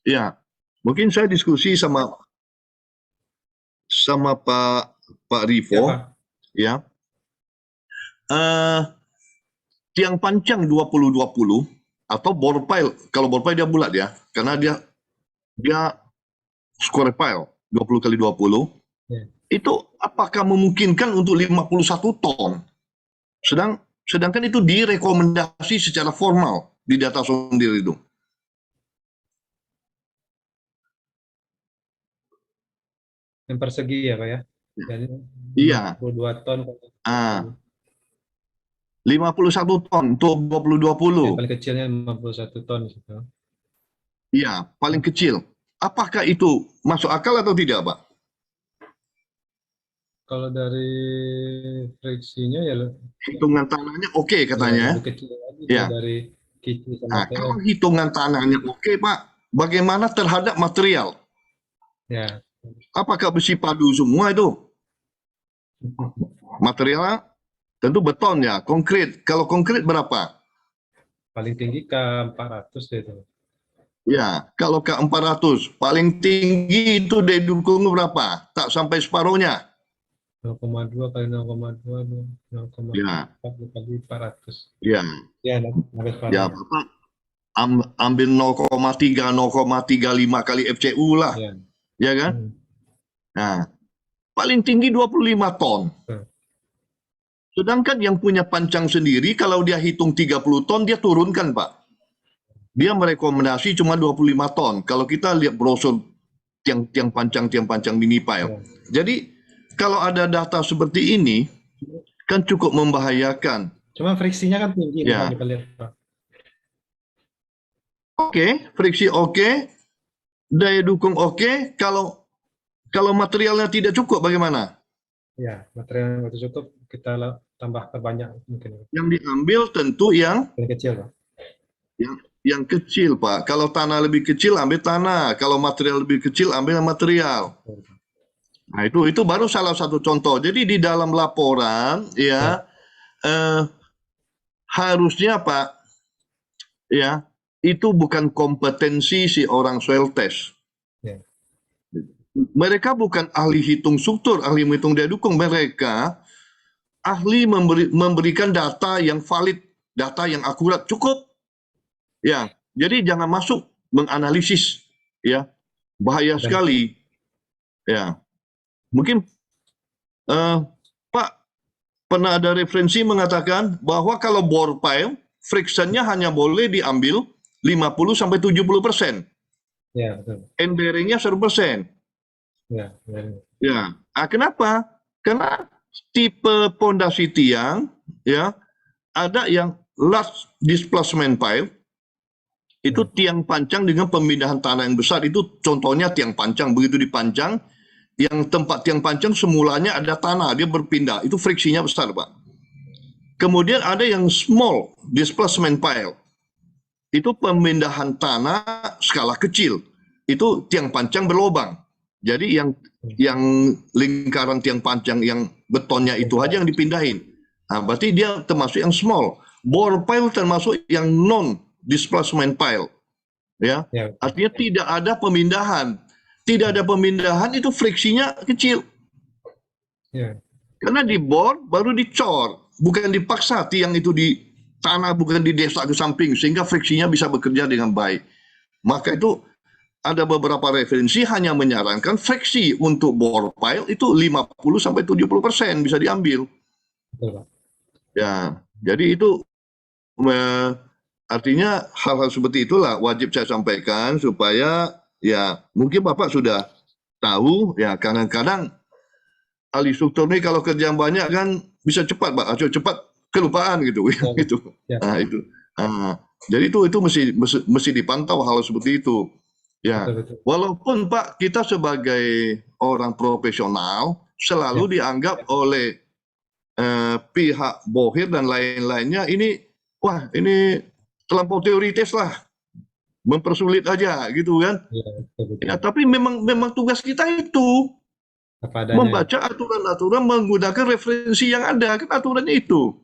Ya, mungkin saya diskusi sama Pak Ya, Rivo, Pak. ya. Eh, Tiang panjang 2020 atau bore pile, kalau bore pile dia bulat ya, karena dia square pile 20 kali 20, Ya. itu apakah memungkinkan untuk 51 ton? Sedangkan itu direkomendasi secara formal di data sendiri itu. Yang persegi ya, Pak ya. Jadi Iya, 52 ton. ah, 51 ton untuk 2020. Yang paling kecilnya 51 ton di situ. Iya, paling kecil. Apakah itu masuk akal atau tidak, Pak? Kalau dari friksinya ya, Hitungan tanahnya oke ya katanya. lebih kecil lagi Ya. dia dari Kici sama Nah, TF. kalau hitungan tanahnya oke, Pak, bagaimana terhadap material? Ya. Apakah besi padu semua itu? Materialnya tentu beton ya, konkrit. Kalau konkrit berapa? Paling tinggi ke 400 deh itu. Ya, kalau ke 400, paling tinggi itu didukung berapa? Tak sampai separuhnya. 0,2 kali 0,2, Ya, 0,4 kali 400. ya, Ya, sampai ya, separuhnya. Bapak ambil 0,3, 0,35 kali FCU lah, Ya. ya kan? Hmm. Nah, paling tinggi 25 ton. Tuh. Sedangkan yang punya pancang sendiri, kalau dia hitung 30 ton, dia turunkan, Pak. Dia merekomendasi cuma 25 ton. Kalau kita lihat brosur tiang pancang mini pile. Ya. Jadi, kalau ada data seperti ini, kan cukup membahayakan. Cuma friksinya kan tinggi nih Pak, Ya, kita lihat Pak. oke, friksi oke, daya dukung oke. Kalau materialnya tidak cukup, bagaimana? Ya, material yang waktu cukup kita tambah perbanyak mungkin. Yang diambil tentu Paling kecil Pak. yang kecil, Pak. Kalau tanah lebih kecil, ambil tanah. Kalau material lebih kecil, ambil material. Nah, itu baru salah satu contoh. Jadi di dalam laporan, Ya, ya, eh, harusnya Pak, ya, itu bukan kompetensi si orang soil test. ya, Mereka bukan ahli hitung struktur, ahli menghitung daya dukung. Mereka ahli memberikan data yang valid, data yang akurat, cukup. Ya, jadi jangan masuk menganalisis, ya, bahaya dan sekali. Ya, mungkin eh, Pak pernah ada referensi mengatakan bahwa kalau bore pile, frictionnya hanya boleh diambil 50-70%. ya betul. End bearingnya 100%. Ya, ya, Ya, kenapa? Karena tipe pondasi tiang, ya, ada yang large displacement pile, itu ya, tiang pancang dengan pemindahan tanah yang besar. Itu contohnya tiang pancang, begitu dipancang, yang tempat tiang pancang semulanya ada tanah, dia berpindah, itu friksinya besar, Pak. Kemudian ada yang small displacement pile, itu pemindahan tanah skala kecil, itu tiang pancang berlobang. Jadi yang lingkaran tiang pancang yang betonnya itu aja yang dipindahin. Nah, berarti dia termasuk yang small. Bore pile termasuk yang non displacement pile, ya. ya, betul. Artinya tidak ada pemindahan. Tidak ada pemindahan, itu friksinya kecil. Ya, Karena di bor baru dicor, bukan dipaksa tiang itu di tanah, bukan di desa ke samping, sehingga friksinya bisa bekerja dengan baik. Maka itu ada beberapa referensi hanya menyarankan friksi untuk bore pile itu 50-70% bisa diambil. betul Pak. Ya, jadi itu eh, artinya hal-hal seperti itulah wajib saya sampaikan supaya ya mungkin Bapak sudah tahu ya, kadang-kadang ahli struktur ini kalau kerjaan banyak kan bisa cepat, Pak. Cepat kelupaan gitu, Ya, gitu. ya, Nah, itu. Nah, jadi itu mesti dipantau hal seperti itu. Ya, betul betul. walaupun Pak kita sebagai orang profesional Ya, selalu dianggap oleh pihak Bohir dan lain-lainnya ini, wah ini terlampau teoritis lah, mempersulit aja gitu kan. ya, betul Ya, betul. tapi memang tugas kita itu Apa adanya ya. membaca aturan-aturan menggunakan referensi yang ada, kan aturannya itu.